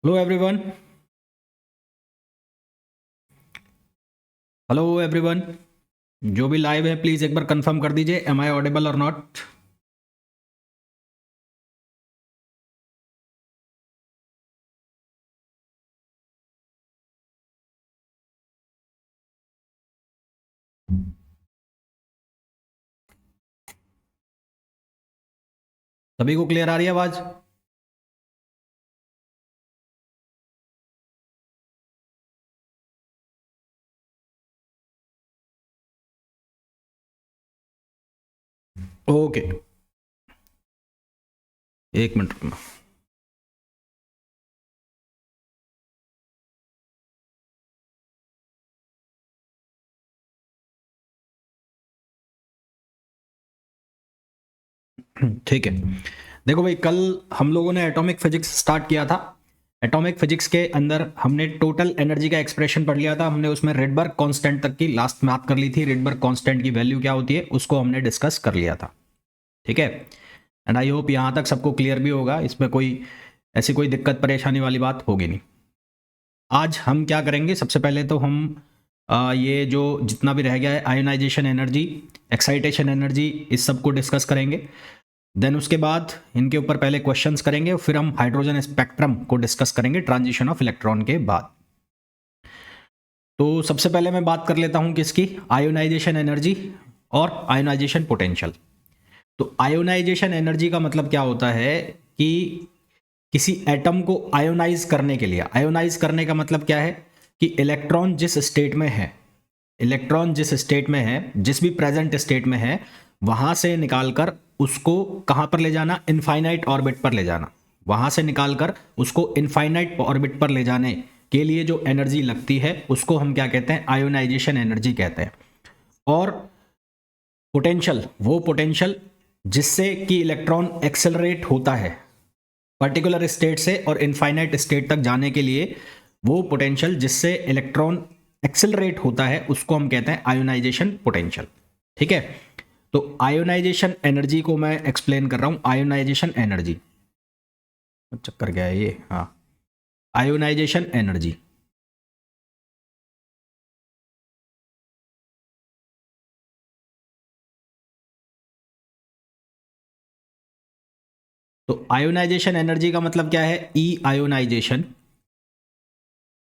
Hello everyone. Hello everyone, जो भी live है प्लीज़ एक बार कंफर्म कर दीजिए, एम आई ऑडिबल और नॉट। सभी को क्लियर आ रही है आवाज़? ओके, एक मिनट रुकना। ठीक है, देखो भाई, कल हम लोगों ने एटॉमिक फिजिक्स स्टार्ट किया था। एटॉमिक फिजिक्स के अंदर हमने टोटल एनर्जी का एक्सप्रेशन पढ़ लिया था। हमने उसमें रेडबर्ग कांस्टेंट तक की लास्ट बात कर ली थी। रेडबर्ग कांस्टेंट की वैल्यू क्या होती है उसको हमने डिस्कस कर लिया था। ठीक है, एंड आई होप यहाँ तक सबको क्लियर भी होगा, इसमें कोई ऐसी कोई दिक्कत परेशानी वाली बात होगी नहीं। आज हम क्या करेंगे, सबसे पहले तो हम ये जो जितना भी रह गया है आयोनाइजेशन एनर्जी, एक्साइटेशन एनर्जी, इस सब को डिस्कस करेंगे। देन उसके बाद इनके ऊपर पहले क्वेश्चंस करेंगे, फिर हम हाइड्रोजन स्पेक्ट्रम को डिस्कस करेंगे ट्रांजिशन ऑफ इलेक्ट्रॉन के बाद। तो सबसे पहले मैं बात कर लेता हूं किसकी, आयोनाइजेशन एनर्जी और आयोनाइजेशन पोटेंशियल। तो आयोनाइजेशन एनर्जी का मतलब क्या होता है कि किसी एटम को आयोनाइज करने के लिए, आयोनाइज करने का मतलब क्या है कि इलेक्ट्रॉन जिस स्टेट में है, इलेक्ट्रॉन जिस स्टेट में है, जिस भी प्रेजेंट स्टेट में है, वहां से निकालकर उसको कहां पर ले जाना, इनफाइनाइट ऑर्बिट पर ले जाना। वहां से निकालकर उसको इनफाइनाइट ऑर्बिट पर ले जाने के लिए जो एनर्जी लगती है उसको हम क्या कहते हैं, आयोनाइजेशन एनर्जी कहते हैं। और पोटेंशियल, वो पोटेंशियल जिससे कि इलेक्ट्रॉन एक्सेलरेट होता है पर्टिकुलर स्टेट से और इनफाइनाइट स्टेट तक जाने के लिए, वो पोटेंशियल जिससे इलेक्ट्रॉन एक्सेलरेट होता है उसको हम कहते हैं आयोनाइजेशन पोटेंशियल। ठीक है, तो आयोनाइजेशन एनर्जी को मैं एक्सप्लेन कर रहा हूं। आयोनाइजेशन एनर्जी, चक्कर गया है ये, हाँ, आयोनाइजेशन एनर्जी। तो आयोनाइजेशन एनर्जी का मतलब क्या है, ई आयोनाइजेशन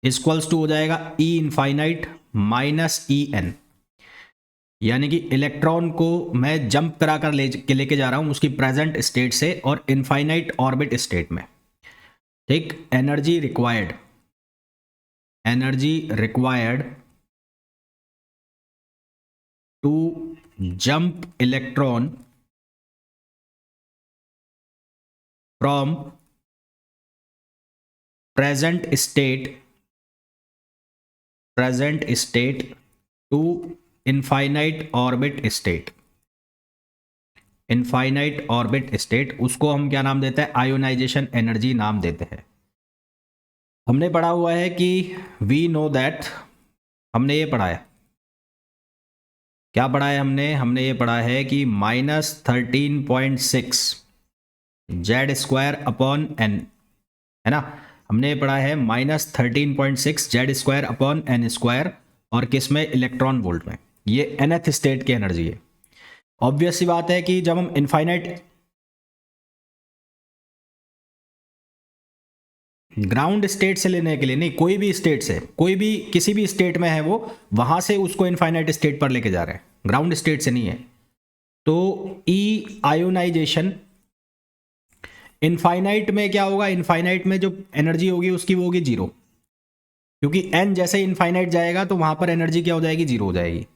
इक्वल्स टू हो जाएगा ई इनफाइनाइट माइनस ई एन। यानी कि इलेक्ट्रॉन को मैं जंप करा कर लेके जा रहा हूं उसकी प्रेजेंट स्टेट से और इनफाइनाइट ऑर्बिट स्टेट में। ठीक, energy required, energy required to jump electron from present state, present state to infinite orbit state. Infinite orbit state, उसको हम क्या नाम देते हैं, आयोनाइजेशन एनर्जी नाम देते हैं। हमने पढ़ा हुआ है कि वी नो दैट, हमने ये पढ़ा है, क्या पढ़ा है हमने, हमने ये पढ़ा है कि -13.6 जेड स्क्वायर अपॉन एन, है ना। हमने ये पढ़ा है -13.6 Z square upon N square, और किस में, इलेक्ट्रॉन वोल्ट में। ये nth स्टेट की एनर्जी है। ऑब्वियस सी बात है कि जब हम इनफाइनाइट, ग्राउंड स्टेट से लेने के लिए नहीं, कोई भी स्टेट से, कोई भी किसी भी स्टेट में है वो, वहां से उसको इनफाइनाइट स्टेट पर लेके जा रहे हैं, ग्राउंड स्टेट से नहीं है। तो ई आयोनाइजेशन, इनफाइनाइट में क्या होगा, इनफाइनाइट में जो एनर्जी होगी उसकी वो होगी जीरो, क्योंकि एन जैसे इनफाइनाइट जाएगा तो वहां पर एनर्जी क्या हो जाएगी, जीरो हो जाएगी।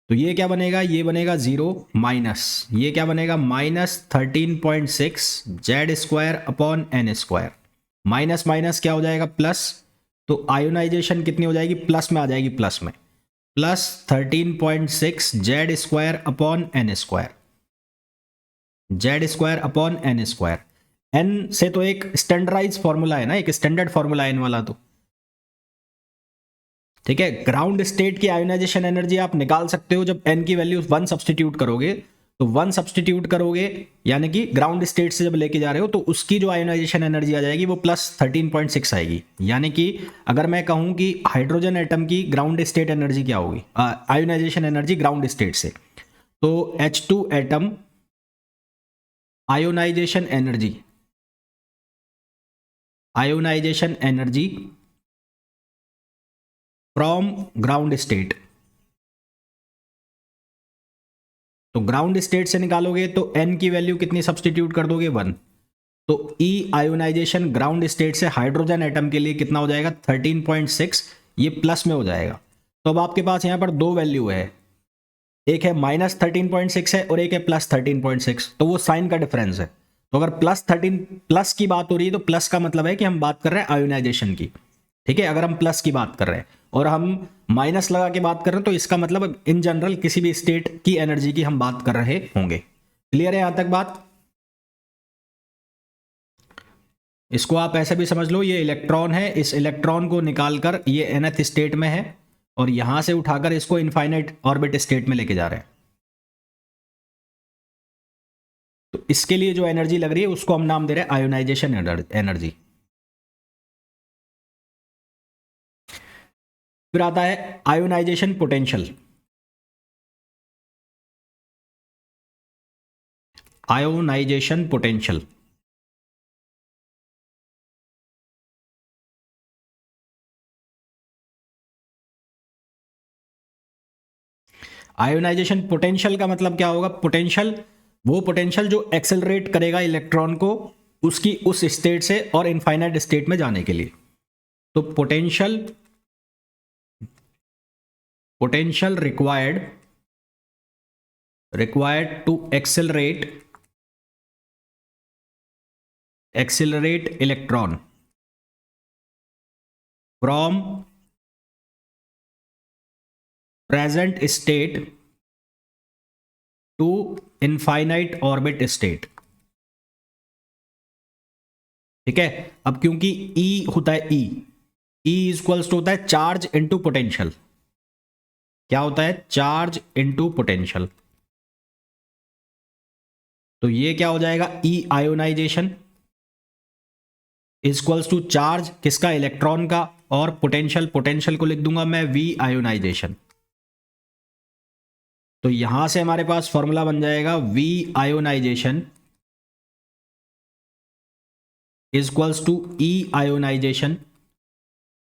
तो ये क्या बनेगा, ये बनेगा जीरो माइनस, ये क्या बनेगा, -13.6 Z square upon N square, minus minus क्या हो जाएगा, प्लस। तो आयोनाइजेशन कितनी हो जाएगी, प्लस में आ जाएगी, प्लस में, +13.6 Z square upon N square, Z square upon N square. N से तो एक स्टैंडर्डाइज फॉर्मूला है ना, एक स्टैंडर्ड फॉर्मूला एन वाला, तो ठीक है। ग्राउंड स्टेट की आयोनाइजेशन एनर्जी आप निकाल सकते हो जब एन की वैल्यू 1 सब्सटीट्यूट करोगे, तो 1 सब्सटीट्यूट करोगे, यानी कि ग्राउंड स्टेट से जब लेके जा रहे हो तो उसकी जो आयोनाइजेशन एनर्जी आ जाएगी वो +13.6 आएगी। यानी कि अगर मैं कहूँ कि हाइड्रोजन एटम की ग्राउंड स्टेट एनर्जी क्या होगी, आयोनाइजेशन एनर्जी ग्राउंड स्टेट से, तो H2 atom ionization energy from ground state, तो ग्राउंड स्टेट से निकालोगे तो n की वैल्यू कितनी सब्सटीट्यूट कर दोगे 1, तो E आयोनाइजेशन ग्राउंड स्टेट से हाइड्रोजन एटम के लिए कितना हो जाएगा 13.6, ये प्लस में हो जाएगा। तो अब आपके पास यहां पर दो वैल्यू है, एक है -13.6 है और एक है +13.6, तो वो साइन का डिफरेंस है। तो अगर +13 प्लस की बात हो रही है तो प्लस का मतलब है कि हम बात कर रहे हैं आयोनाइजेशन की, ठीक है। अगर हम प्लस की बात कर रहे हैं और हम माइनस लगा के बात कर रहे हैं तो इसका मतलब इन जनरल किसी भी स्टेट की एनर्जी की हम बात कर रहे होंगे। क्लियर है यहां तक बात? इसको आप ऐसे भी समझ लो, ये इलेक्ट्रॉन है, इस इलेक्ट्रॉन को निकालकर ये nth स्टेट में है और यहां से उठाकर इसको इनफाइनाइट ऑर्बिट स्टेट में लेके जा रहे हैं। तो इसके लिए जो एनर्जी लग रही है उसको हम नाम दे रहे हैं आयोनाइजेशन एनर्जी। फिर आता है ionization potential. Ionization potential, ionization potential का मतलब क्या होगा? पोटेंशियल, वो पोटेंशियल जो एक्सेलरेट करेगा इलेक्ट्रॉन को उसकी उस स्टेट से और इनफाइनाइट स्टेट में जाने के लिए। तो potential required to accelerate electron from present state to infinite orbit state, ठीक है। अब क्योंकि E होता है E इक्वल्स टू होता है चार्ज इनटू पोटेंशियल। क्या होता है? Charge into potential. तो ये क्या हो जाएगा? E ionization equals to charge किसका? इलेक्ट्रॉन का, और पोटेंशियल को लिख दूंगा मैं V आयोनाइजेशन। तो यहां से हमारे पास फॉर्मूला बन जाएगा V ionization equals to E ionization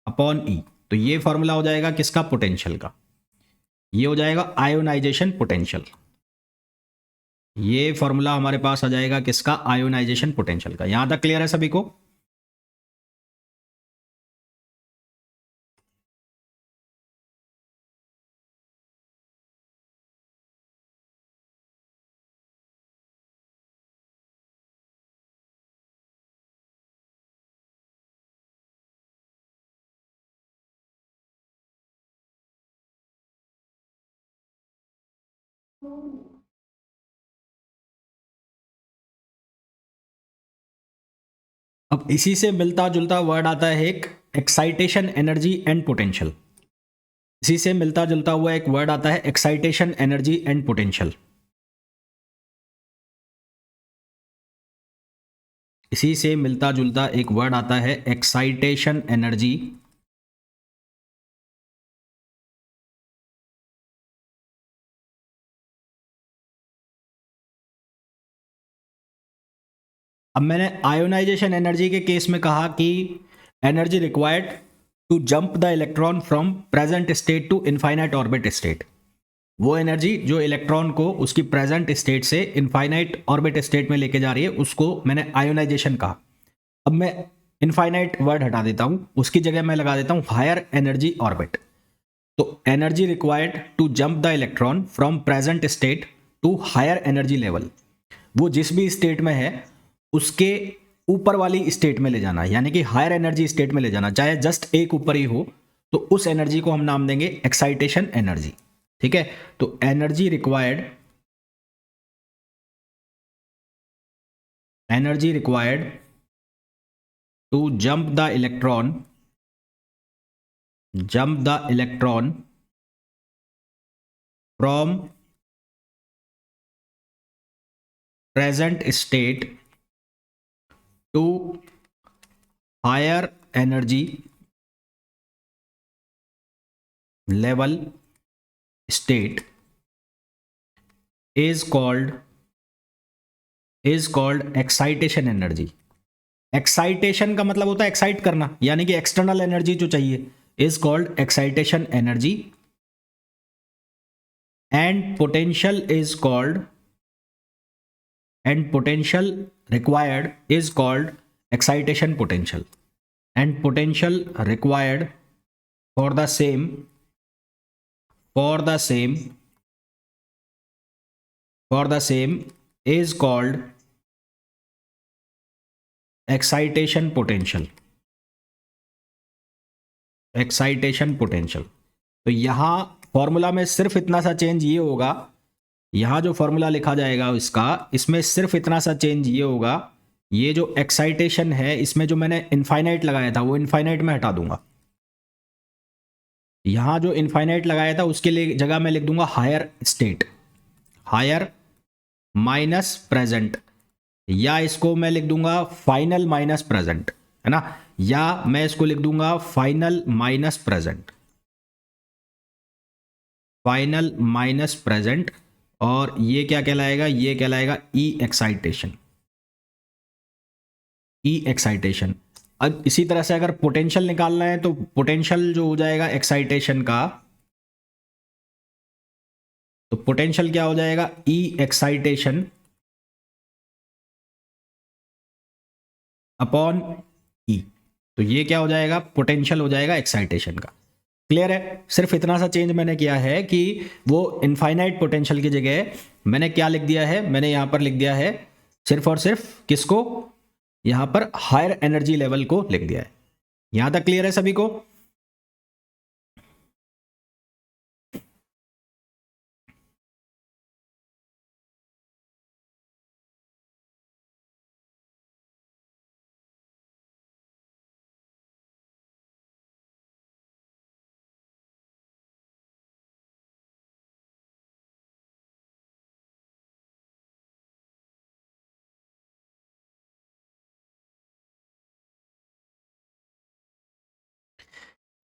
upon E। तो ये फॉर्मूला हो जाएगा किसका? पोटेंशियल का। ये हो जाएगा आयोनाइजेशन पोटेंशियल। ये फॉर्मूला हमारे पास आ जाएगा किसका? आयोनाइजेशन पोटेंशियल का। यहां तक क्लियर है सभी को? अब इसी से मिलता जुलता वर्ड आता है एक, एक्साइटेशन एनर्जी एंड पोटेंशियल। इसी से मिलता जुलता हुआ एक वर्ड आता है एक्साइटेशन एनर्जी एंड पोटेंशियल। इसी से मिलता जुलता एक वर्ड आता है एक्साइटेशन एनर्जी अब मैंने आयोनाइजेशन एनर्जी के केस में कहा कि energy required to jump the electron from present state to infinite orbit state, वो एनर्जी जो इलेक्ट्रॉन को उसकी प्रेजेंट स्टेट से इनफाइनाइट ऑर्बिट स्टेट में लेके जा रही है उसको मैंने आयोनाइजेशन कहा। अब मैं इनफाइनाइट वर्ड हटा देता हूं, उसकी जगह मैं लगा देता हूं हायर एनर्जी ऑर्बिट। तो energy required to jump the electron from present state to higher energy level, वो जिस भी स्टेट में है उसके ऊपर वाली स्टेट में ले जाना, यानी कि हायर एनर्जी स्टेट में ले जाना, चाहे जस्ट एक ऊपर ही हो, तो उस एनर्जी को हम नाम देंगे एक्साइटेशन एनर्जी, ठीक है। तो energy required to jump the electron from present state to higher energy level state is called excitation energy. Excitation का मतलब होता है एक्साइट करना, यानी कि एक्सटर्नल एनर्जी जो चाहिए, is called excitation energy. And potential required is called excitation potential. And potential required for the same is called excitation potential. तो यहां फॉर्मूला में सिर्फ इतना सा चेंज ये होगा, यहां जो फॉर्मूला लिखा जाएगा इसका, इसमें सिर्फ इतना सा चेंज ये होगा, ये जो एक्साइटेशन है इसमें जो मैंने इनफाइनाइट लगाया था वो इनफाइनाइट में हटा दूंगा. यहां जो इनफाइनाइट लगाया था उसके लिए जगह मैं लिख दूंगा higher state, higher minus present, या इसको मैं लिख दूंगा फाइनल माइनस प्रेजेंट, है ना, या मैं इसको लिख दूंगा final minus present, final minus present. और ये क्या कहलाएगा, ये कहलाएगा ई एक्साइटेशन. अब इसी तरह से अगर पोटेंशियल निकालना है तो पोटेंशियल जो हो जाएगा एक्साइटेशन का, तो पोटेंशियल क्या हो जाएगा, ई एक्साइटेशन अपॉन ई. तो ये क्या हो जाएगा, पोटेंशियल हो जाएगा एक्साइटेशन का. क्लियर है. सिर्फ इतना सा चेंज मैंने किया है कि वो इनफाइनाइट पोटेंशियल की जगह मैंने क्या लिख दिया है, मैंने यहां पर लिख दिया है सिर्फ और सिर्फ किसको, यहां पर हायर एनर्जी लेवल को लिख दिया है. यहां तक क्लियर है सभी को.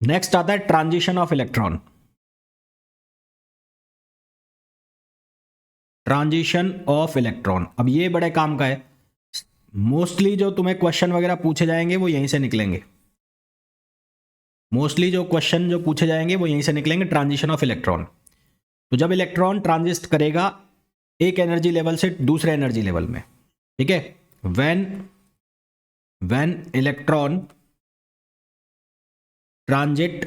नेक्स्ट आता है transition of electron. Transition of electron, अब ये बड़े काम का है. मोस्टली जो तुम्हें क्वेश्चन वगैरह पूछे जाएंगे वो यहीं से निकलेंगे. मोस्टली जो क्वेश्चन जो पूछे जाएंगे वो यहीं से निकलेंगे, ट्रांजिशन ऑफ इलेक्ट्रॉन. तो जब इलेक्ट्रॉन ट्रांजिस्ट करेगा एक एनर्जी लेवल से दूसरे एनर्जी लेवल में, ठीक है, when electron transit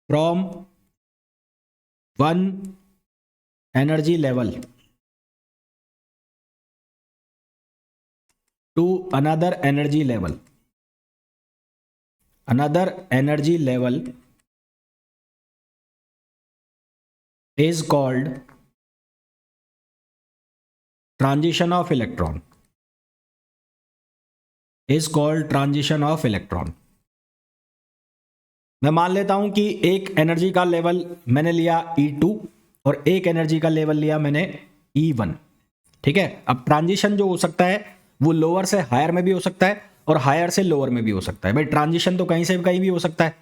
from one energy level to another energy level is called transition of electron. मैं मान लेता हूं कि एक एनर्जी का लेवल मैंने लिया E2 और एक एनर्जी का लेवल लिया मैंने E1, ठीक है. अब ट्रांजिशन जो हो सकता है वो लोअर से हायर में भी हो सकता है और हायर से लोअर में भी हो सकता है. भाई ट्रांजिशन तो कहीं से भी कहीं भी हो सकता है.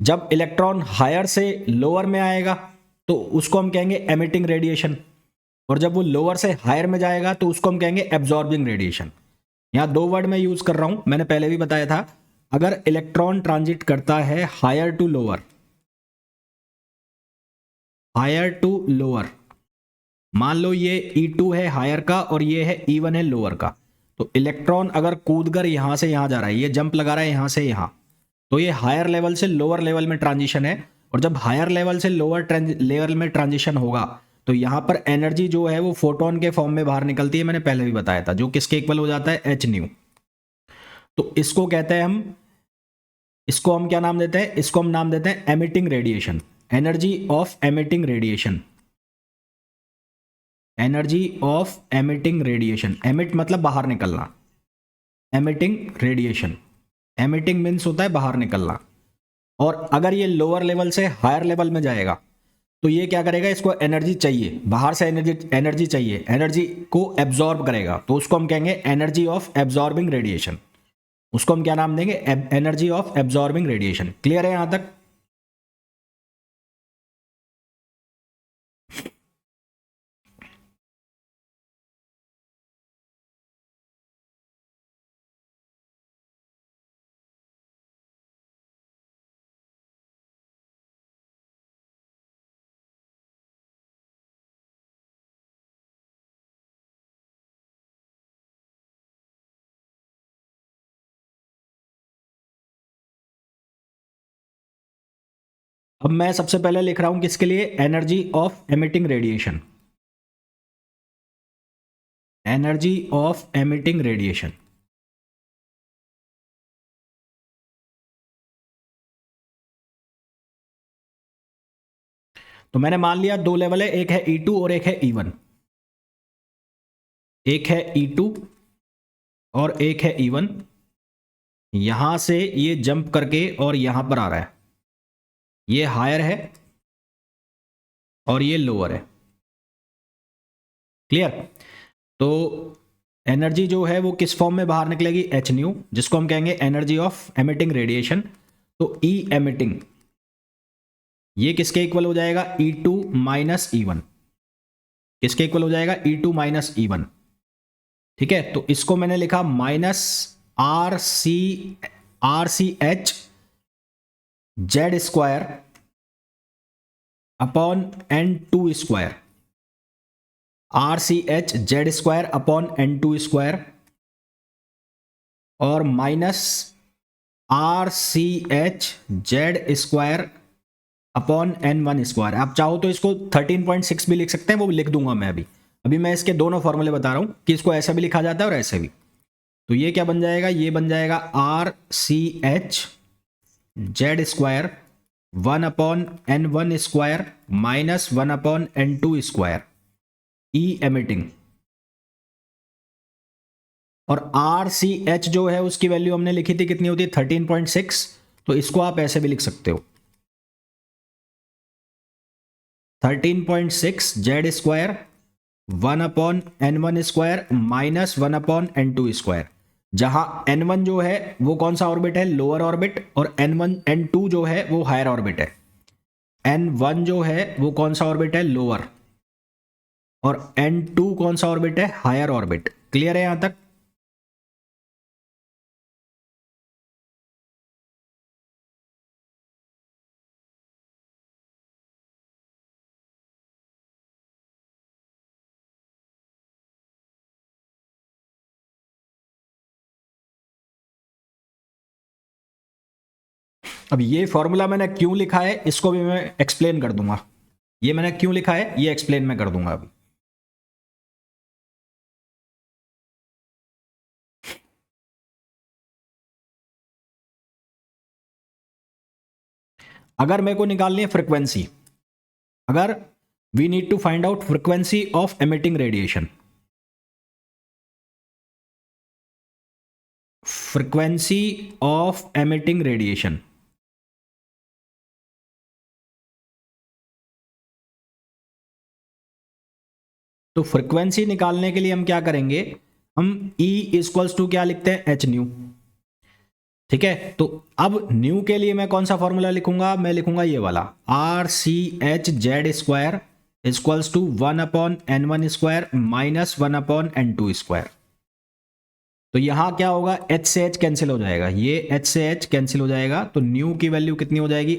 जब इलेक्ट्रॉन हायर से लोअर में आएगा तो उसको हम कहेंगे एमिटिंग रेडिएशन, और जब वो लोअर से हायर में जाएगा तो उसको हम कहेंगे एब्जॉर्बिंग रेडिएशन. यहां 2 वर्ड मैं यूज कर रहा हूं, मैंने पहले भी बताया था. अगर इलेक्ट्रॉन ट्रांजिट करता है हायर टू लोअर, मान लो ये E2 है हायर का और ये है E1 है लोअर का, तो इलेक्ट्रॉन अगर कूदकर यहां से यहां जा रहा है, ये जंप लगा रहा है यहां से यहां, तो ये हायर लेवल से लोअर लेवल में ट्रांजिशन है. और जब हायर लेवल से लोअर लेवल में ट्रांजिशन होगा तो यहां पर एनर्जी जो है वो फोटोन के फॉर्म में बाहर निकलती है, मैंने पहले भी बताया था, जो किसके इक्वल हो जाता है, h न्यू. तो इसको कहते हैं हम, इसको हम क्या नाम देते हैं, इसको हम नाम देते हैं emitting radiation. Energy of emitting radiation, emit मतलब बाहर निकलना, एमिटिंग रेडिएशन, एमिटिंग मीन्स होता है बाहर निकलना. और अगर ये लोअर लेवल से हायर लेवल में जाएगा तो ये क्या करेगा, इसको एनर्जी चाहिए, बाहर से एनर्जी एनर्जी चाहिए, एनर्जी को एब्जॉर्ब करेगा, तो उसको हम कहेंगे एनर्जी ऑफ एब्जॉर्बिंग रेडिएशन। उसको हम क्या नाम देंगे, energy of absorbing radiation. Clear है यहां तक? अब मैं सबसे पहले लिख रहा हूं किसके लिए, energy of emitting radiation, energy of emitting radiation. तो मैंने मान लिया दो लेवल है, एक है E2 और एक है E1, एक है E2 और एक है E1। यहां से ये जंप करके और यहां पर आ रहा है, ये हायर है और ये लोअर है। क्लियर? तो एनर्जी जो है वो किस फॉर्म में बाहर निकलेगी, एच न्यू, जिसको हम कहेंगे एनर्जी ऑफ एमिटिंग रेडिएशन। तो ई एमिटिंग ये किसके इक्वल हो जाएगा, E2 माइनस E1। किसके इक्वल हो जाएगा, E2 माइनस E1। ठीक है, तो इसको मैंने लिखा minus R C H Z square upon N2 square, RCH Z² upon N2 square, और minus RCH Z² upon N1 square. आप चाहो तो इसको 13.6 भी लिख सकते हैं, वो भी लिख दूंगा मैं अभी। अभी मैं इसके दोनों फॉर्मूले बता रहा हूं कि इसको ऐसा भी लिखा जाता है और ऐसे भी। तो ये क्या बन जाएगा, ये बन जाएगा RCH Z² 1/N1 square minus 1/N2 square, E emitting. और RCH जो है उसकी वैल्यू हमने लिखी थी, कितनी होती है, 13.6। तो इसको आप ऐसे भी लिख सकते हो, 13.6 Z² 1/N1 square minus 1/N2 square. जहां N1 जो है वो कौन सा ऑर्बिट है, लोअर ऑर्बिट, और N2 जो है वो हायर ऑर्बिट है। N1 जो है वो कौन सा ऑर्बिट है, लोअर, और N2 कौन सा ऑर्बिट है, हायर ऑर्बिट। क्लियर है यहां तक? अब ये फॉर्मूला मैंने क्यों लिखा है इसको भी मैं एक्सप्लेन कर दूंगा। ये मैंने क्यों लिखा है ये एक्सप्लेन मैं कर दूंगा अभी। अगर मेरे को निकालनी है फ्रीक्वेंसी, अगर we need to find out frequency of emitting radiation, frequency of emitting radiation, तो फ्रीक्वेंसी निकालने के लिए हम क्या करेंगे, हम E इक्वल्स टू क्या लिखते हैं, एच न्यू। ठीक है, तो अब न्यू के लिए मैं कौन सा फॉर्मूला लिखूंगा, मैं लिखूंगा ये वाला, RCH Z² equals to 1/N1 square minus 1/N2 square. तो यहां क्या होगा, H से H कैंसिल हो जाएगा, ये H से H कैंसिल हो जाएगा, तो न्यू की वैल्यू कितनी हो जाएगी,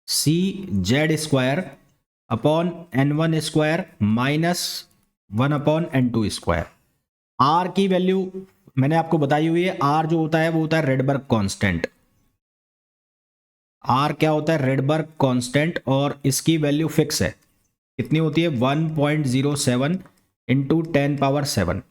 RCZ² upon N1 square minus 1/N2 square. R की वैल्यू मैंने आपको बताई हुई है, आर जो होता है वो होता है रेडबर्ग कांस्टेंट। आर क्या होता है, रेडबर्ग कांस्टेंट, और इसकी वैल्यू फिक्स है, कितनी होती है, 1.07 इंटू 10⁻⁷।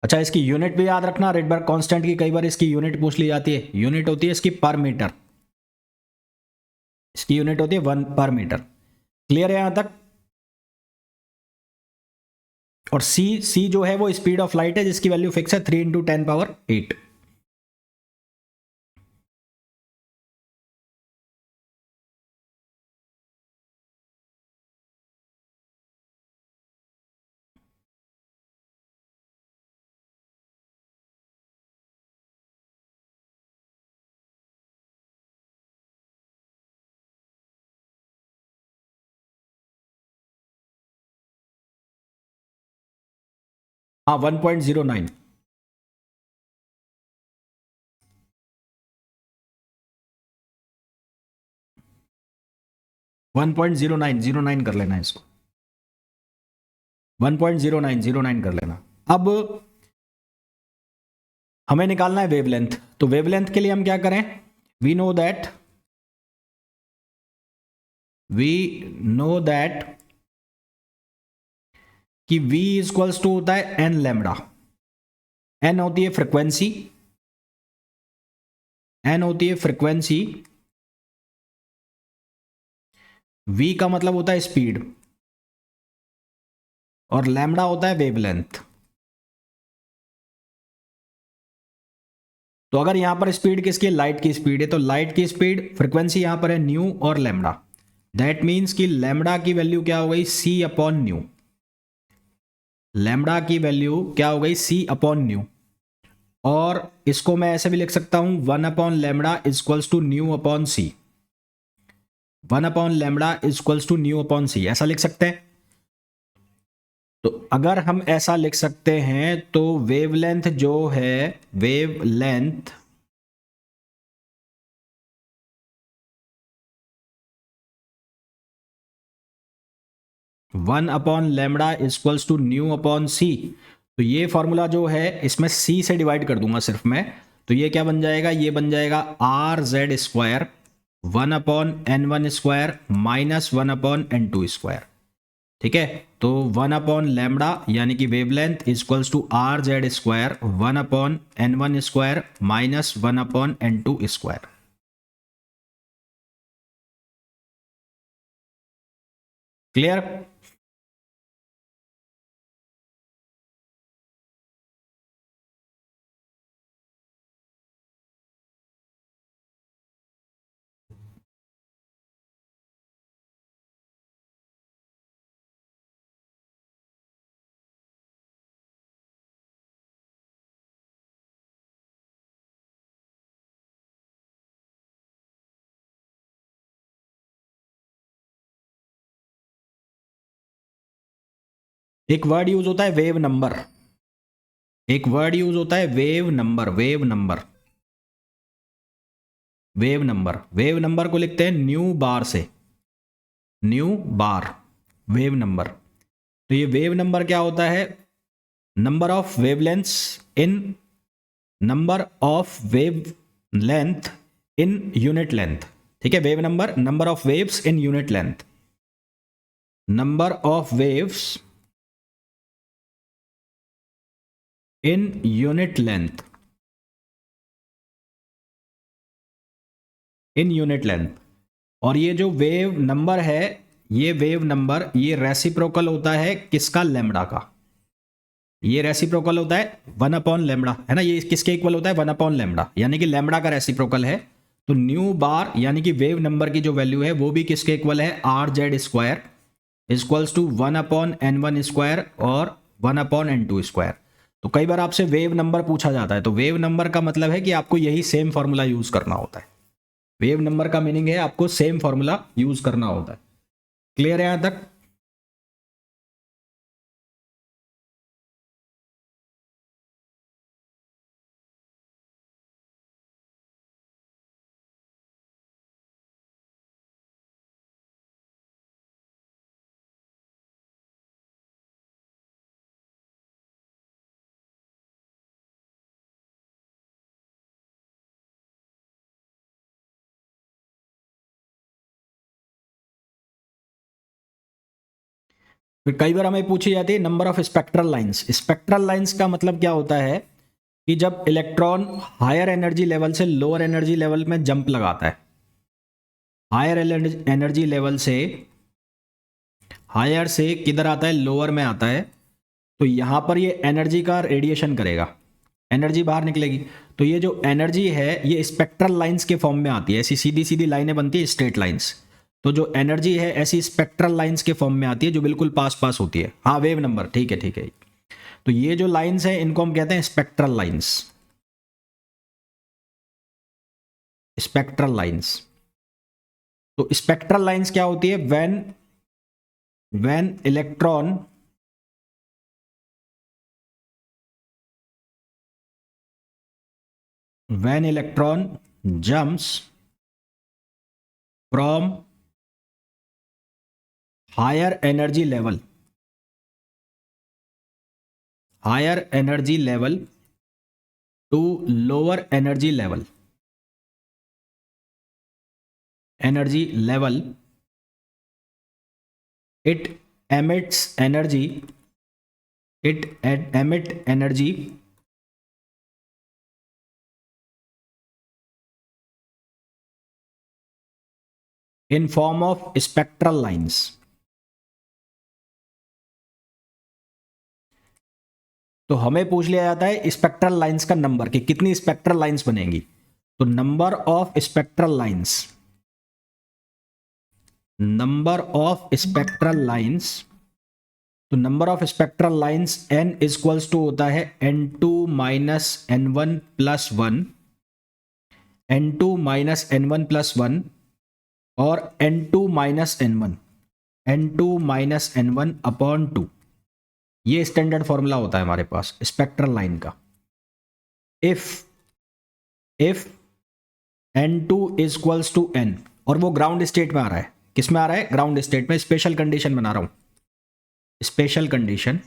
अच्छा, इसकी यूनिट भी याद रखना, रेडबर्ग कांस्टेंट की कई बार इसकी यूनिट पूछ ली जाती है। यूनिट होती है इसकी पर मीटर, इसकी यूनिट होती है 1 पर मीटर। क्लियर है यहां तक? और सी जो है वो स्पीड ऑफ लाइट है जिसकी वैल्यू फिक्स है 3 × 10⁸। हाँ 1.09। 1.0909 कर लेना इसको, 1.0909 कर लेना। अब हमें निकालना है वेवलेंथ, तो वेवलेंथ के लिए हम क्या करें? वी नो दैट कि v इक्वल्स टू होता है एन लैम्बडा। एन होती है फ्रीक्वेंसी, एन होती है फ्रीक्वेंसी, v का मतलब होता है स्पीड, और लैम्बडा होता है वेवलेंथ। तो अगर यहां पर स्पीड किसकी है? लाइट की स्पीड है, तो लाइट की स्पीड, फ्रीक्वेंसी यहां पर है न्यू और लैम्बडा। दैट मीन्स कि लैम्बडा की वैल्यू क्या हो गई? C upon nu. लैम्बडा की वैल्यू क्या हो गई? C upon nu. और इसको मैं ऐसे भी लिख सकता हूं, 1/λ equals to nu upon C. 1/λ equals to nu upon C, ऐसा लिख सकते हैं। तो अगर हम ऐसा लिख सकते हैं तो वेवलेंथ जो है, wavelength 1/λ equals to nu upon C. तो ये फॉर्मूला जो है इसमें सी से डिवाइड कर दूंगा सिर्फ मैं, तो ये क्या बन जाएगा? ये बन जाएगा RZ² 1/n1² -1/n2²। ठीक है, तो 1/λ यानी कि wavelength equals to RZ² 1/n1² -1/n2²। Clear? एक वर्ड यूज होता है वेव नंबर, एक वर्ड यूज होता है wave number. Wave number, wave number, wave number को लिखते हैं न्यू बार से, न्यू बार, वेव नंबर। तो ये वेव नंबर क्या होता है? Number of wavelengths in, number of wave length in unit length. ठीक है, wave number, number of waves in unit length, number of waves in unit length, in unit length. और ये जो वेव नंबर है, ये वेव नंबर, ये reciprocal होता है किसका? लैम्बडा का। ये रेसिप्रोकल होता है 1/λ, है ना? ये किसके इक्वल होता है? 1/λ, यानी कि लैम्बडा का रेसिप्रोकल है। तो न्यू बार यानी कि वेव नंबर की जो वैल्यू है वो भी किसके इक्वल है? RZ² इक्वल्स टू 1/n1² और 1/n2²। तो कई बार आपसे वेव नंबर पूछा जाता है, तो वेव नंबर का मतलब है कि आपको यही सेम फॉर्मूला यूज करना होता है। वेव नंबर का मीनिंग है आपको सेम फॉर्मूला यूज करना होता है। क्लियर है यहां तक? फिर कई बार हमें पूछी जाती है number of spectral lines. Spectral lines का मतलब क्या होता है कि जब इलेक्ट्रॉन हायर एनर्जी लेवल से लोअर एनर्जी लेवल में जंप लगाता है, हायर एनर्जी लेवल से हायर से किधर आता है, लोअर में आता है, तो यहां पर ये एनर्जी का रेडिएशन करेगा, एनर्जी बाहर निकलेगी। तो ये जो एनर्जी है ये स्पेक्ट्रल लाइंस के फॉर्म में आती है, ऐसी सीधी सीधी लाइनें बनती है, स्ट्रेट लाइंस। तो जो एनर्जी है ऐसी स्पेक्ट्रल लाइंस के फॉर्म में आती है जो बिल्कुल पास पास होती है। हाँ, वेव नंबर, ठीक है ठीक है। तो ये जो लाइंस हैं इनको हम कहते हैं स्पेक्ट्रल लाइंस, स्पेक्ट्रल लाइंस। तो स्पेक्ट्रल लाइंस क्या होती है, when electron jumps from higher energy level to lower energy level, it emits energy in form of spectral lines। तो हमें पूछ लिया जाता है स्पेक्ट्रल लाइंस का नंबर, कि कितनी स्पेक्ट्रल लाइंस बनेंगी। तो नंबर ऑफ स्पेक्ट्रल लाइंस, तो number of spectral lines n equals to होता है n2 minus n1 plus 1, n2 minus n1 plus 1 और n2 माइनस n1 अपॉन 2। ये स्टैंडर्ड फॉर्मूला होता है हमारे पास स्पेक्ट्रल लाइन का। If n2 equals to n, और वो ग्राउंड स्टेट में आ रहा है, किस में आ रहा है, ग्राउंड स्टेट में। स्पेशल कंडीशन बना रहा हूं, स्पेशल कंडीशन,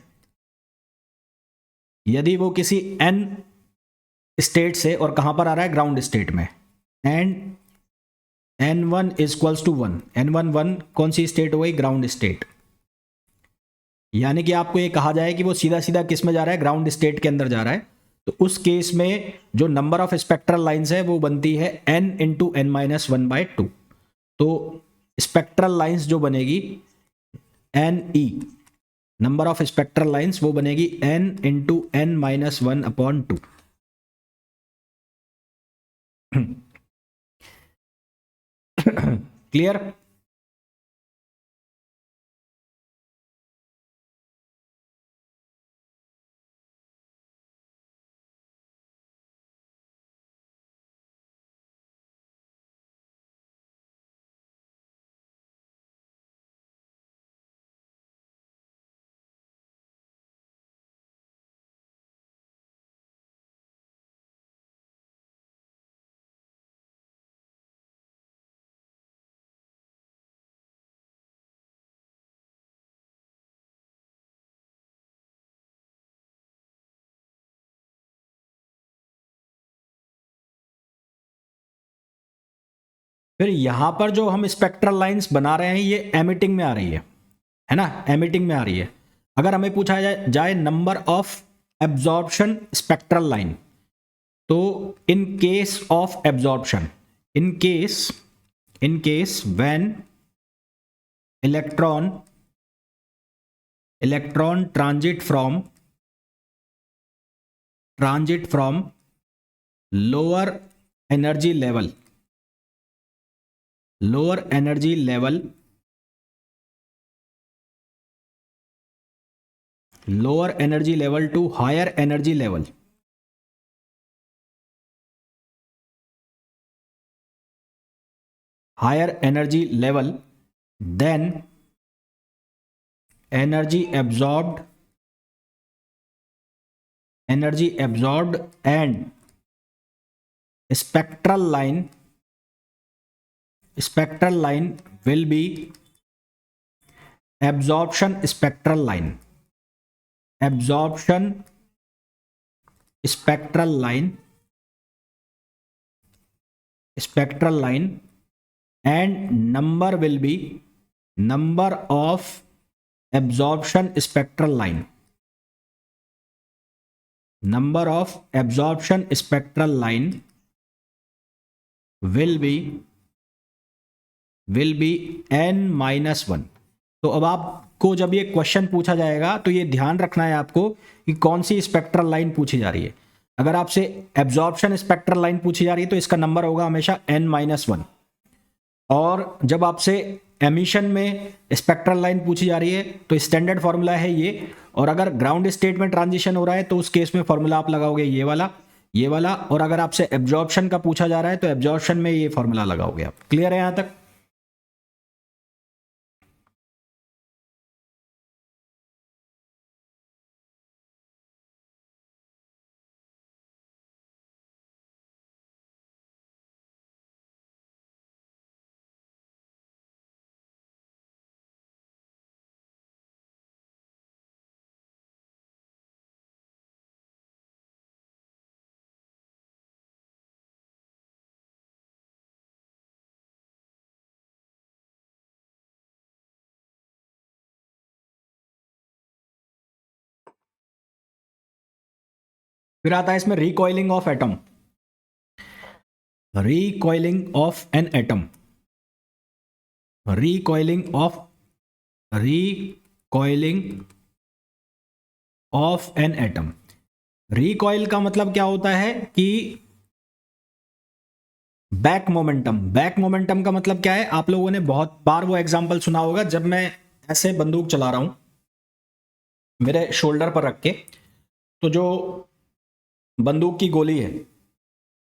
यदि वो किसी n स्टेट से, और कहां पर आ रहा है, ग्राउंड स्टेट में, and n1 equals to 1, n1 कौन सी स्टेट हो गई, ग्राउंड स्टेट। यानी कि आपको ये कहा जाए कि वो सीधा सीधा किस में जा रहा है, ग्राउंड स्टेट के अंदर जा रहा है। तो उस केस में जो नंबर ऑफ स्पेक्ट्रल लाइंस है वो बनती है n इंटू n माइनस 1/2। तो स्पेक्ट्रल लाइंस जो बनेगी NE, number of spectral lines, वो बनेगी n into n minus 1/2। Clear. फिर यहां पर जो हम स्पेक्ट्रल लाइंस बना रहे हैं ये एमिटिंग में आ रही है ना, एमिटिंग में आ रही है। अगर हमें पूछा जाए number of absorption spectral line, तो in case of absorption, in case when electron transit from lower energy level to higher energy level, then energy absorbed and spectral line will be absorption spectral line and number will be number of absorption spectral line, number of absorption spectral line will be n-1। तो अब आपको जब ये question पूछा जाएगा तो ये ध्यान रखना है आपको कि कौन सी स्पेक्ट्रल लाइन पूछी जा रही है। अगर आपसे एब्जॉर्प्शन स्पेक्ट्रल लाइन पूछी जा रही है तो इसका नंबर होगा हमेशा n-1, और जब आपसे एमिशन में स्पेक्ट्रल लाइन पूछी जा रही है तो स्टैंडर्ड फॉर्मूला है ये, और अगर ग्राउंड स्टेट में ट्रांजिशन हो रहा है तो उस केस में फॉर्मूला आप लगाओगे ये वाला, और अगर आपसे एब्जॉर्प्शन का पूछा जा रहा है तो एब्जॉर्प्शन में ये फॉर्मूला लगाओगे आप। क्लियर है यहां तक? फिर आता है इसमें recoiling of atom, recoiling of an atom, recoiling of an atom. Recoil का मतलब क्या होता है कि बैक मोमेंटम का मतलब क्या है? आप लोगों ने बहुत बार वो एग्जांपल सुना होगा, जब मैं ऐसे बंदूक चला रहा हूं मेरे शोल्डर पर रख के, तो जो बंदूक की गोली है,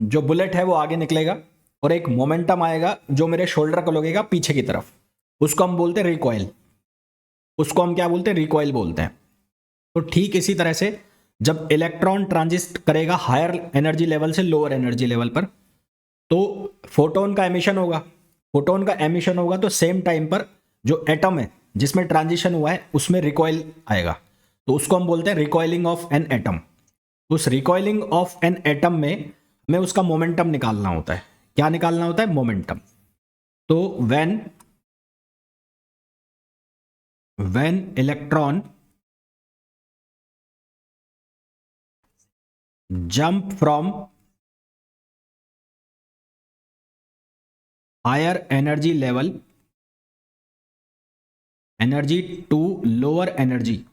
जो बुलेट है वो आगे निकलेगा और एक मोमेंटम आएगा जो मेरे शोल्डर को लगेगा पीछे की तरफ, उसको हम बोलते हैं रिकॉइल। उसको हम क्या बोलते हैं? रिकॉइल बोलते हैं। तो ठीक इसी तरह से जब इलेक्ट्रॉन ट्रांजिट करेगा हायर एनर्जी लेवल से लोअर एनर्जी लेवल पर, तो फोटोन का एमिशन होगा, तो सेम टाइम पर जो एटम है जिसमें ट्रांजिशन हुआ है उसमें रिकॉइल आएगा, तो उसको हम बोलते हैं रिकॉइलिंग ऑफ एन एटम। उस रिकॉइलिंग ऑफ एन एटम में हमें उसका मोमेंटम निकालना होता है। क्या निकालना होता है? मोमेंटम। तो when electron jump from higher energy level to lower energy,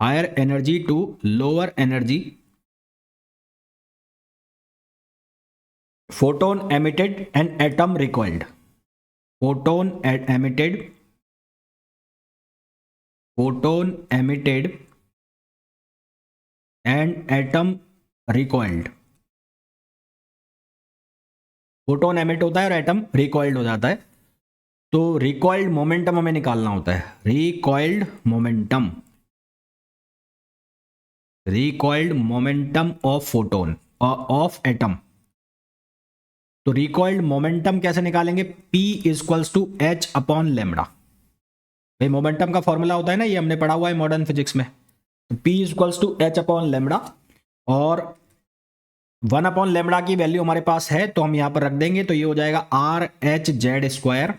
higher energy to lower energy, photon emitted and atom recoiled, photon emitted and atom recoiled। Photon emit होता है और एटम रिकॉइल्ड हो जाता है। तो रिकॉइल्ड मोमेंटम हमें निकालना होता है, recoiled momentum of photon of atom. तो रिकॉइल्ड मोमेंटम कैसे निकालेंगे? P equals to H upon lambda. भाई मोमेंटम का फॉर्मूला होता है ना, ये हमने पढ़ा हुआ है मॉडर्न फिजिक्स में। तो P equals to H upon lambda, और 1 अपॉन लेमडा की वैल्यू हमारे पास है तो हम यहां पर रख देंगे, तो ये हो जाएगा RH/Z²,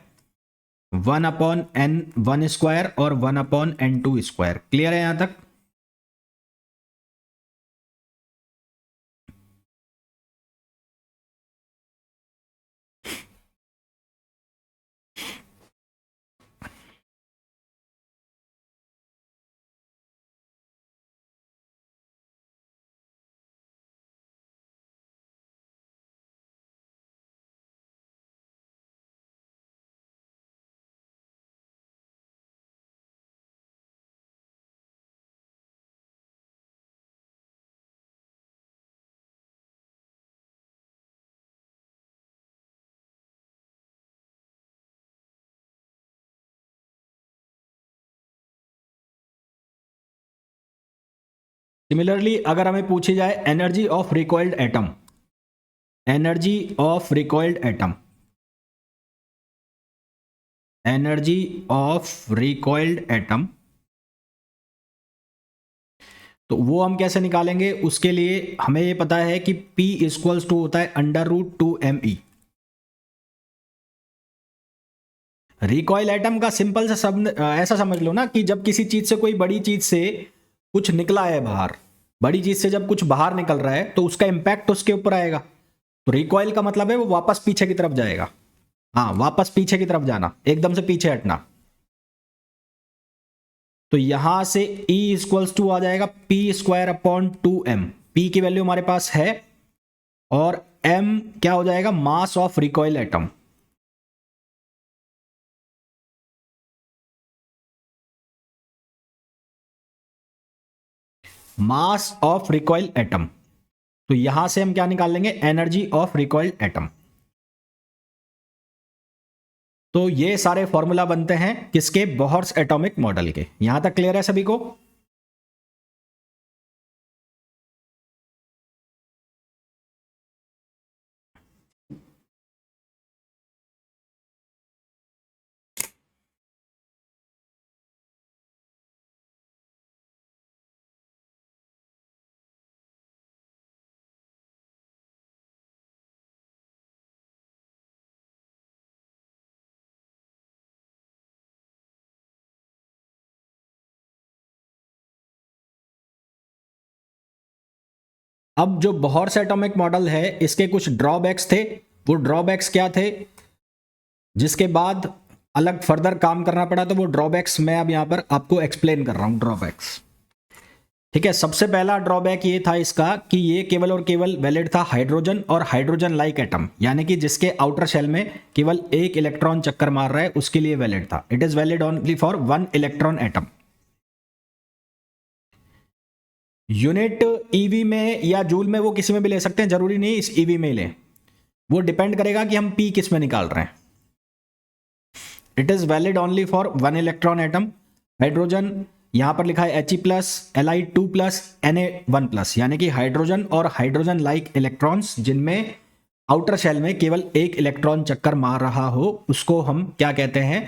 1 अपॉन N1² और 1 अपॉन N2²। क्लियर है यहां तक? सिमिलरली अगर हमें पूछी जाए energy of recoiled atom, energy of recoiled atom, तो वो हम कैसे निकालेंगे? उसके लिए हमें ये पता है कि P इक्वल्स टू होता है √2mE। रिकॉइल एटम का सिंपल सा सब ऐसा समझ लो ना कि जब किसी चीज से कोई बड़ी चीज से कुछ निकला है बाहर, बड़ी चीज से जब कुछ बाहर निकल रहा है तो उसका इंपैक्ट उसके ऊपर आएगा। तो रिकॉइल का मतलब है वो वापस पीछे की तरफ जाएगा। हाँ, वापस पीछे की तरफ जाना, एकदम से पीछे हटना। तो यहां से E इक्वल्स टू आ जाएगा p²/2m। p की वैल्यू हमारे पास है और m क्या हो जाएगा, mass of recoil atom. Mass of recoil atom. तो यहां से हम क्या निकाल लेंगे, एनर्जी ऑफ रिकॉइल्ड एटम। तो ये सारे फॉर्मूला बनते हैं किसके, बोहर्स एटॉमिक मॉडल के। यहां तक क्लियर है सभी को? अब जो बोहर्स एटॉमिक मॉडल है इसके कुछ ड्रॉबैक्स थे। वो ड्रॉबैक्स क्या थे जिसके बाद अलग फर्दर काम करना पड़ा, तो वो ड्रॉबैक्स मैं अब यहां पर आपको एक्सप्लेन कर रहा हूं। ड्रॉबैक्स, ठीक है। सबसे पहला ड्रॉबैक ये था इसका कि ये केवल और केवल वैलिड था हाइड्रोजन और हाइड्रोजन लाइक एटम, यानी कि जिसके आउटर शेल में केवल एक इलेक्ट्रॉन चक्कर मार रहा है उसके लिए वैलिड था। It is valid only for 1 electron atom. Unit EV में या जूल में वो किसी में भी ले सकते हैं, जरूरी नहीं इस ईवी में ही लें। वो डिपेंड करेगा कि हम पी किस में निकाल रहे हैं। It is valid only for 1 electron atom. Hydrogen यहां पर लिखा है He+, Li2+, Na1+, यानी कि हाइड्रोजन और हाइड्रोजन लाइक इलेक्ट्रॉन्स जिनमें आउटर शेल में केवल एक इलेक्ट्रॉन चक्कर मार रहा हो उसको हम क्या कहते हैं,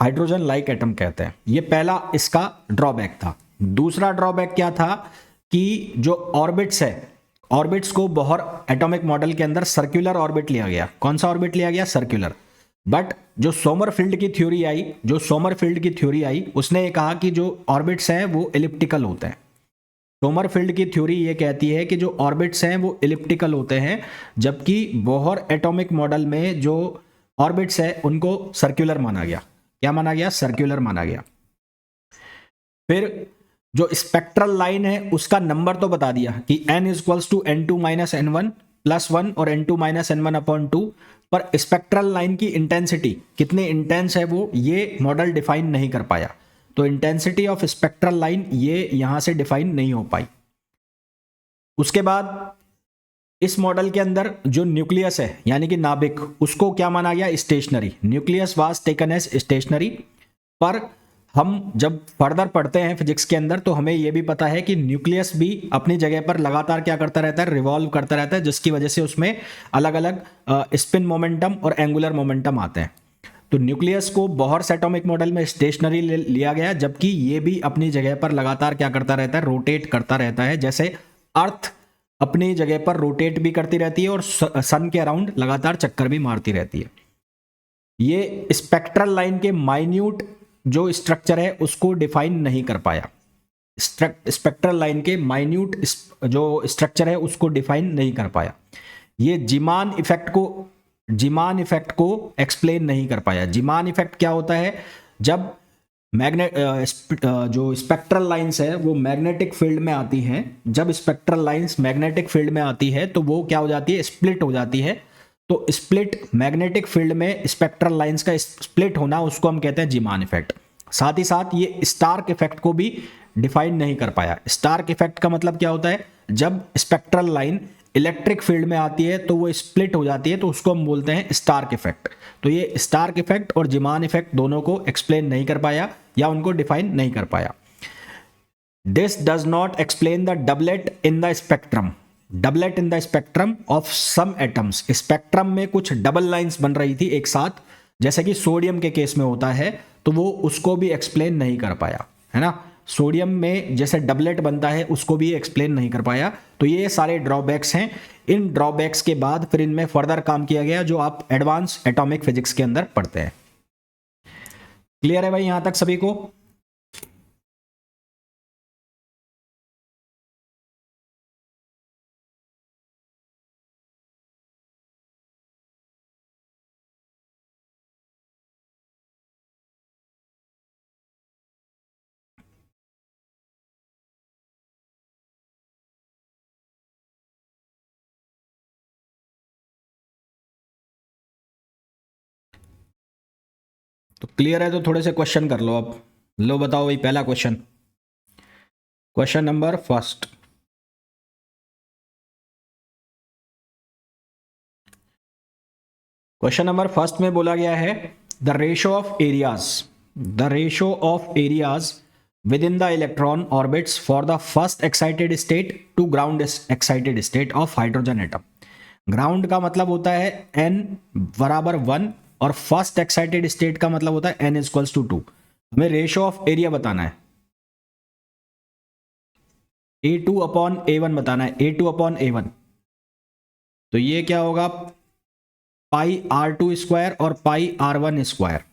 हाइड्रोजन लाइक एटम कहते हैं। ये पहला इसका ड्रॉबैक था। दूसरा ड्रॉबैक क्या था कि जो ऑर्बिट्स है, ऑर्बिट्स को बोहर एटॉमिक मॉडल के अंदर सर्कुलर ऑर्बिट लिया गया। कौन सा ऑर्बिट लिया गया, सर्कुलर। बट जो सोमरफील्ड की थ्योरी आई उसने ये कहा कि जो ऑर्बिट्स हैं वो एलिप्टिकल होते हैं। सोमरफील्ड की थ्योरी ये कहती है कि जो ऑर्बिट्स हैं वो एलिप्टिकल होते हैं, जबकि बोहर एटॉमिक मॉडल में जो ऑर्बिट्स है उनको सर्कुलर माना गया। क्या माना गया, सर्कुलर माना गया। फिर जो स्पेक्ट्रल लाइन है उसका नंबर तो बता दिया कि n = n2-n1+1 और n2-n1/2, पर स्पेक्ट्रल लाइन की इंटेंसिटी कितनी इंटेंस है वो ये मॉडल डिफाइन नहीं कर पाया। तो इंटेंसिटी ऑफ स्पेक्ट्रल लाइन ये यहां से डिफाइन नहीं हो पाई। उसके बाद इस मॉडल के अंदर जो न्यूक्लियस है यानी कि नाभिक, उसको क्या माना गया, stationary. Nucleus was taken as stationary. पर हम जब फर्दर पढ़ते हैं फिजिक्स के अंदर तो हमें यह भी पता है कि न्यूक्लियस भी अपनी जगह पर लगातार क्या करता रहता है, रिवॉल्व करता रहता है, जिसकी वजह से उसमें अलग अलग स्पिन मोमेंटम और एंगुलर मोमेंटम आते हैं। तो न्यूक्लियस को बोहर्स एटॉमिक मॉडल में स्टेशनरी लिया गया, जबकि ये भी अपनी जगह पर लगातार क्या करता रहता है, रोटेट करता रहता है। जैसे अर्थ अपनी जगह पर रोटेट भी करती रहती है और सन के अराउंड लगातार चक्कर भी मारती रहती है। ये स्पेक्ट्रल लाइन के माइन्यूट जो स्ट्रक्चर है उसको डिफाइन नहीं कर पाया। स्पेक्ट्रल लाइन के माइन्यूट जो स्ट्रक्चर है उसको डिफाइन नहीं कर पाया। ये जीमान इफेक्ट को एक्सप्लेन नहीं कर पाया। जीमान इफेक्ट क्या होता है, जब जो स्पेक्ट्रल लाइंस है वो मैग्नेटिक फील्ड में आती हैं। जब स्पेक्ट्रल लाइंस मैग्नेटिक फील्ड में आती है तो वो क्या हो जाती है, स्प्लिट हो जाती है। तो स्प्लिट मैग्नेटिक फील्ड में स्पेक्ट्रल लाइंस का स्प्लिट होना उसको हम कहते हैं जीमान इफेक्ट। साथ ही साथ ये स्टार्क इफेक्ट को भी डिफाइन नहीं कर पाया। स्टार्क इफेक्ट का मतलब क्या होता है, जब स्पेक्ट्रल लाइन इलेक्ट्रिक फील्ड में आती है तो वो स्प्लिट हो जाती है, तो उसको हम बोलते हैं स्टार्क इफेक्ट। तो ये स्टार्क इफेक्ट और जीमान इफेक्ट दोनों को एक्सप्लेन नहीं कर पाया या उनको डिफाइन नहीं कर पाया। This does not explain the doublet in the spectrum. Doublet in the spectrum of some atoms. Spectrum में कुछ डबल लाइंस बन रही थी एक साथ, जैसे कि सोडियम के केस में होता है, तो वो उसको भी एक्सप्लेन नहीं कर पाया, है ना। सोडियम में जैसे डबलेट बनता है उसको भी एक्सप्लेन नहीं कर पाया। तो ये सारे ड्रॉबैक्स हैं। इन ड्रॉबैक्स के बाद फिर इनमें फर्दर काम किया गया जो आप एडवांस एटॉमिक फिजिक्स के अंदर पढ़ते हैं। क्लियर है भाई यहां तक सभी को? तो क्लियर है तो थोड़े से क्वेश्चन कर लो अब। लो बताओ भाई, पहला question, question number first. Question number first में बोला गया है the ratio of areas, the ratio of areas within the electron orbits for the first excited state to ground excited state of hydrogen atom. Ground का मतलब होता है n बराबर 1 और फर्स्ट एक्साइटेड स्टेट का मतलब होता है n इक्वल्स टू 2। हमें रेशो ऑफ एरिया बताना है, A2 अपॉन A1 बताना है, A2 अपॉन A1। तो ये क्या होगा, पाई R2 स्क्वायर और पाई R1 स्क्वायर।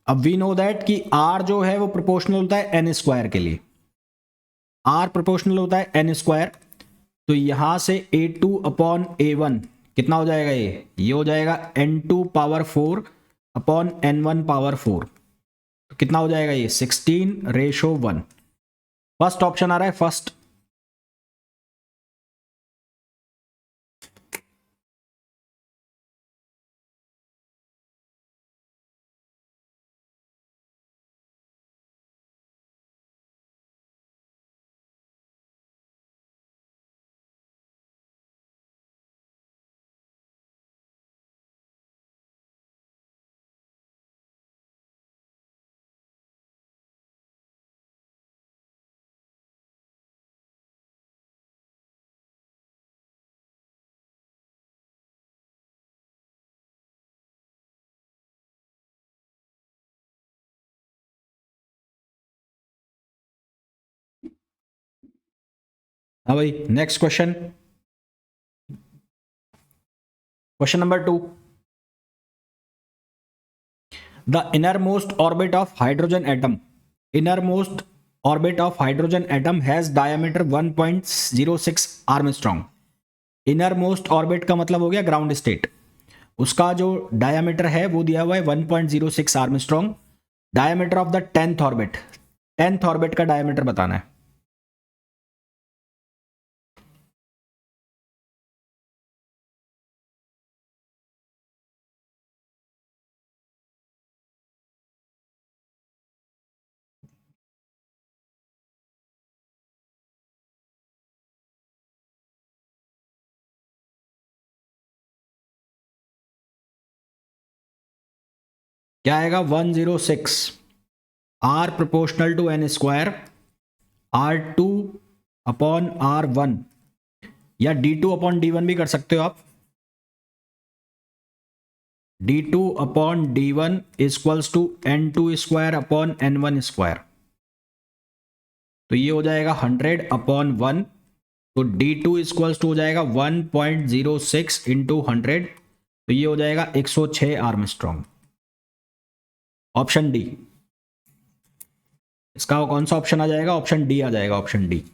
अब वी नो दैट कि R जो है वो प्रोपोर्शनल होता है n स्क्वायर के लिए, R प्रोपोर्शनल होता है n स्क्वायर। तो यहां से A2 अपॉन A1 कितना हो जाएगा, ये हो जाएगा n2 power 4 upon n1 power 4। तो कितना हो जाएगा ये 16:1। फर्स्ट ऑप्शन आ रहा है फर्स्ट। हाँ भाई, next question, question number 2। The innermost orbit of hydrogen atom, innermost orbit of hydrogen atom has diameter 1.06 Armstrong. Innermost orbit का मतलब हो गया ग्राउंड स्टेट, उसका जो डायमीटर है वो दिया हुआ है 1.06 angstrom. Diameter of the tenth orbit, tenth orbit का डायमीटर बताना है। क्या आएगा 106, R proportional to N square, R2 upon R1, या D2 अपॉन D1 भी कर सकते हो आप। D2 upon D1 equals to N2 square upon N1 square. तो ये हो जाएगा 100 अपॉन 1। तो D2 इक्वल्स टू हो जाएगा 1.06 इंटू 100। तो ये हो जाएगा 106 आर्मस्ट्रॉन्ग। ऑप्शन डी, इसका कौन सा ऑप्शन आ जाएगा, ऑप्शन डी आ जाएगा, ऑप्शन डी।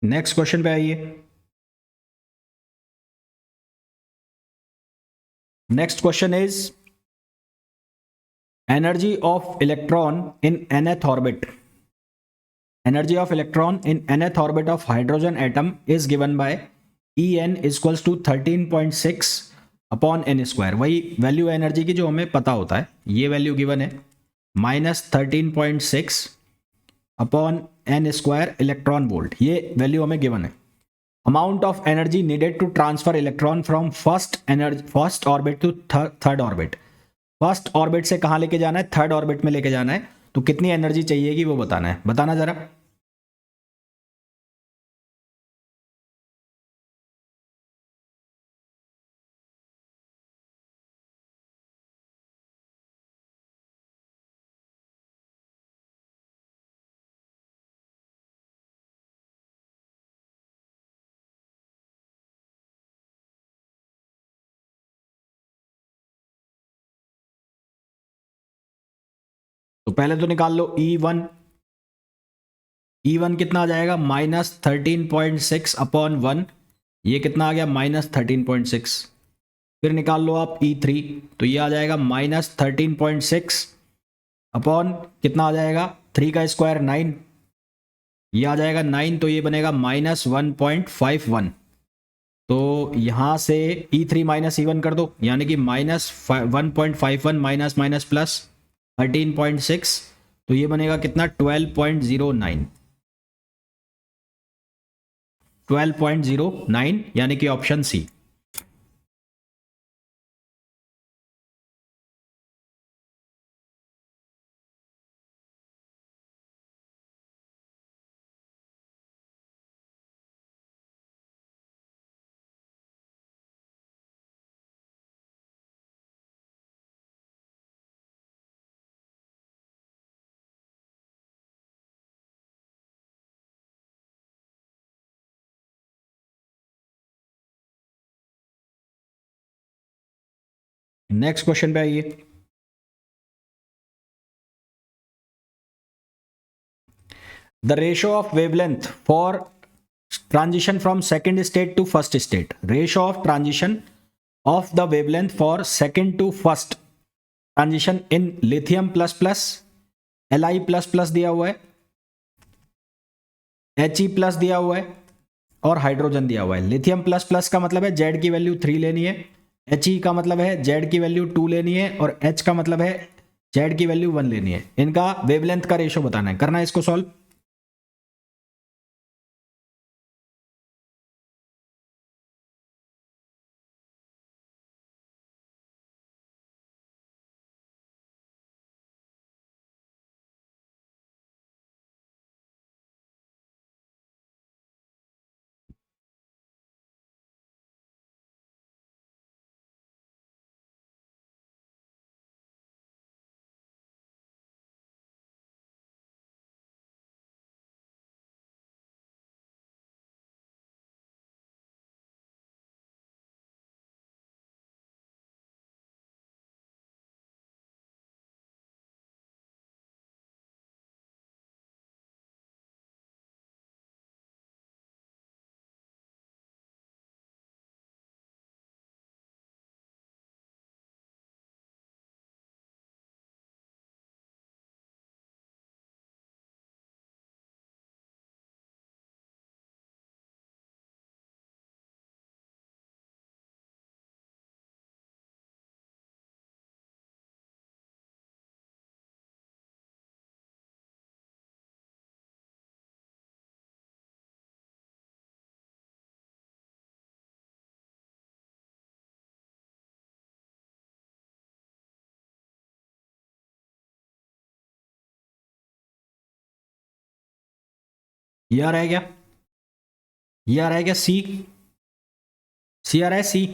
नेक्स्ट क्वेश्चन पे आइए। Next question is energy of electron in nth orbit, energy of electron in nth orbit of hydrogen atom is given by En equals to 13.6 upon N square, वही value energy की जो हमें पता होता है, ये वैल्यू गिवन है -13.6 upon N square electron volt, ये वैल्यू हमें गिवन है। Amount of energy needed to transfer electron from first orbit to third orbit, first orbit से कहाँ लेके जाना है, थर्ड ऑर्बिट में लेके जाना है, तो कितनी एनर्जी चाहिएगी वो बताना है, बताना जरा। तो पहले तो निकाल लो E1, E1 कितना आ जाएगा, -13.6 अपॉन 1, ये कितना आ गया -13.6। फिर निकाल लो आप E3, तो ये आ जाएगा -13.6 अपॉन कितना आ जाएगा, 3 का स्क्वायर 9, ये आ जाएगा 9, तो ये बनेगा -1.51। तो यहाँ से E3 माइनस E1 कर दो, यानी कि -1.51 माइनस माइनस प्लस 13.6, तो ये बनेगा कितना 12.09, 12.09, यानी कि ऑप्शन सी। नेक्स्ट क्वेश्चन पे आइए। The ratio of wavelength for transition from second state to first state, ratio of transition of the wavelength for second to first transition in lithium plus plus, Li plus plus दिया हुआ है, He plus दिया हुआ है, और hydrogen दिया हुआ है। लिथियम प्लस प्लस का मतलब है जेड की वैल्यू 3 लेनी है, He का मतलब है जेड की वैल्यू 2 लेनी है, और H का मतलब है जेड की वैल्यू 1 लेनी है। इनका वेवलेंथ का रेशो बताना है, करना है इसको सॉल्व। ये आ रहा है क्या, ये आ रहा है क्या, सी, सी आ रहा है सी।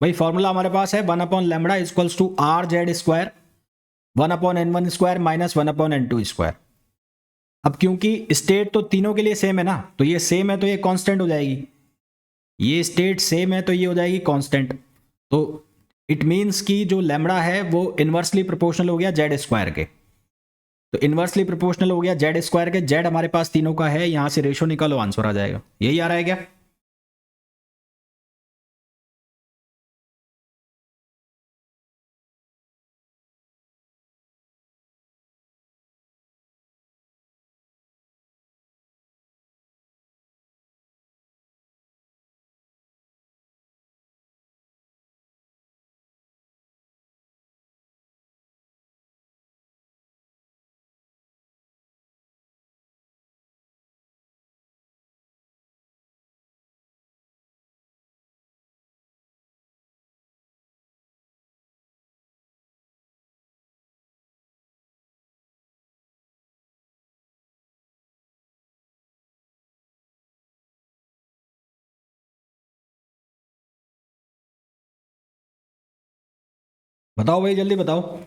भाई फॉर्मूला हमारे पास है 1/λ equals to R Z square 1/n1 square minus 1/n2 square. अब क्योंकि स्टेट तो तीनों के लिए सेम है ना, तो ये सेम है तो ये कांस्टेंट हो जाएगी, ये स्टेट सेम है तो ये हो जाएगी कांस्टेंट। तो इट मीन्स कि जो लैम्बडा है वो इनवर्सली प्रोपोर्शनल हो गया जेड स्क्वायर के, तो इनवर्सली प्रोपोर्शनल हो गया जेड स्क्वायर के, जेड हमारे पास तीनों का है, यहां से रेशो निकालो आंसर आ जाएगा। यही आ रहा है क्या। बताओ भाई, जल्दी बताओ।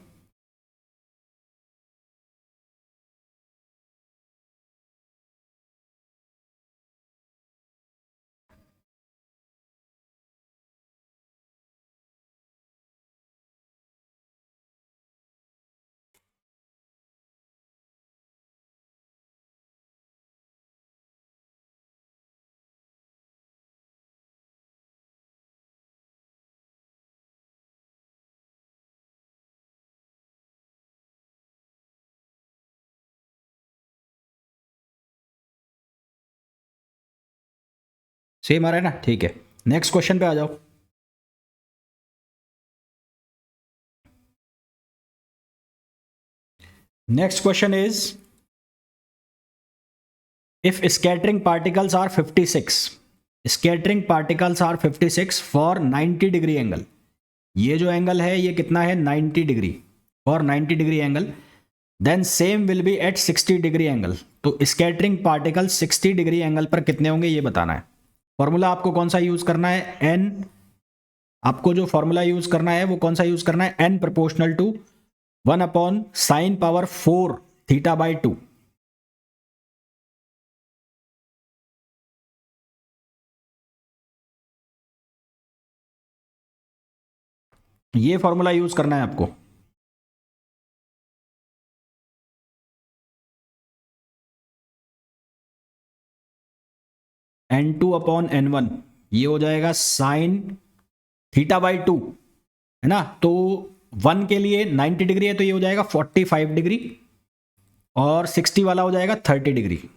सेम आ रहा है ना, ठीक है। नेक्स्ट क्वेश्चन पे आ जाओ। Next question is, if scattering particles are 56, scattering particles are 56 for 90 degree angle, ये जो एंगल है ये कितना है, 90 degree, for 90 degree angle, then same will be at 60 degree angle. तो स्कैटरिंग पार्टिकल 60 डिग्री एंगल पर कितने होंगे ये बताना है। फॉर्मूला आपको कौन सा यूज करना है, एन, आपको जो फॉर्मूला यूज करना है वो कौन सा यूज करना है, एन प्रोपोर्शनल टू 1/sin⁴ θ/2। ये फॉर्मूला यूज करना है आपको। n2/n1 ये हो जाएगा sin⁵/2, है ना। तो 1 के लिए 90 डिग्री है तो ये हो जाएगा 45 डिग्री, और 60 वाला हो जाएगा 30 डिग्री,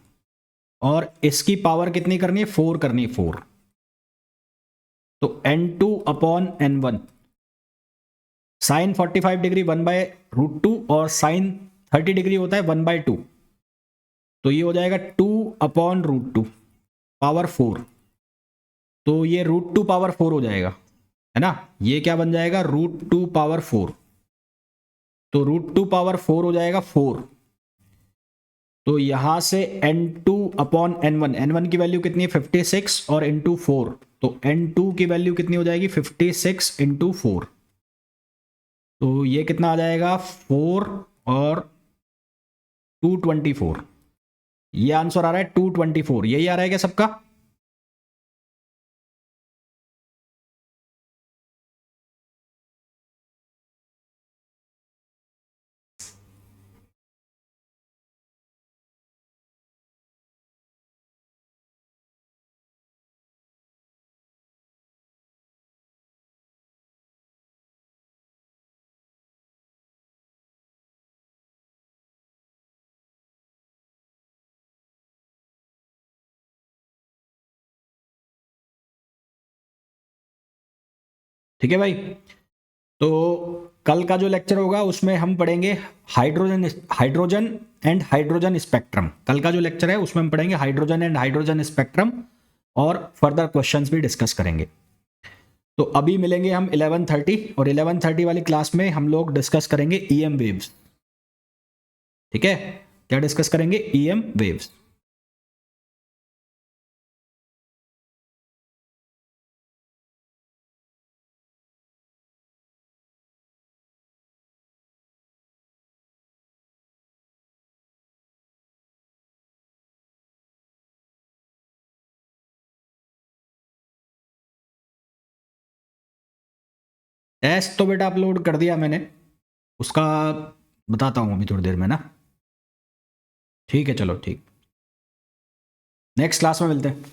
और इसकी पावर कितनी करनी है, 4 करनी है, 4। तो n2/n1 साइन 45 डिग्री 1/√2 और साइन 30 डिग्री होता है 1/2, तो ये हो जाएगा 2/√2 पावर 4। तो ये √2 पावर 4 हो जाएगा, है ना। ये क्या बन जाएगा, √2 पावर 4। तो √2 पावर 4 हो जाएगा 4। तो यहां से n2/n1, n1 की वैल्यू कितनी है 56 और इंटू 4, तो n2 की वैल्यू कितनी हो जाएगी 56 इंटू 4। तो ये कितना आ जाएगा 4 और 224, ये आंसर आ रहा है 224। यही आ रहा है क्या सबका। ठीक है भाई, तो कल का जो लेक्चर होगा उसमें हम पढ़ेंगे hydrogen hydrogen and hydrogen spectrum. कल का जो लेक्चर है उसमें हम पढ़ेंगे हाइड्रोजन एंड हाइड्रोजन स्पेक्ट्रम, और फर्दर क्वेश्चंस भी डिस्कस करेंगे। तो अभी मिलेंगे हम 11:30, और 11:30 वाली क्लास में हम लोग डिस्कस करेंगे ईएम वेव्स। ठीक है, क्या डिस्कस करेंगे, ईएम वेव्स। टेस्ट तो बेटा अपलोड कर दिया मैंने, उसका बताता हूँ अभी थोड़ी देर में ना। ठीक है, चलो ठीक, नेक्स्ट क्लास में मिलते हैं।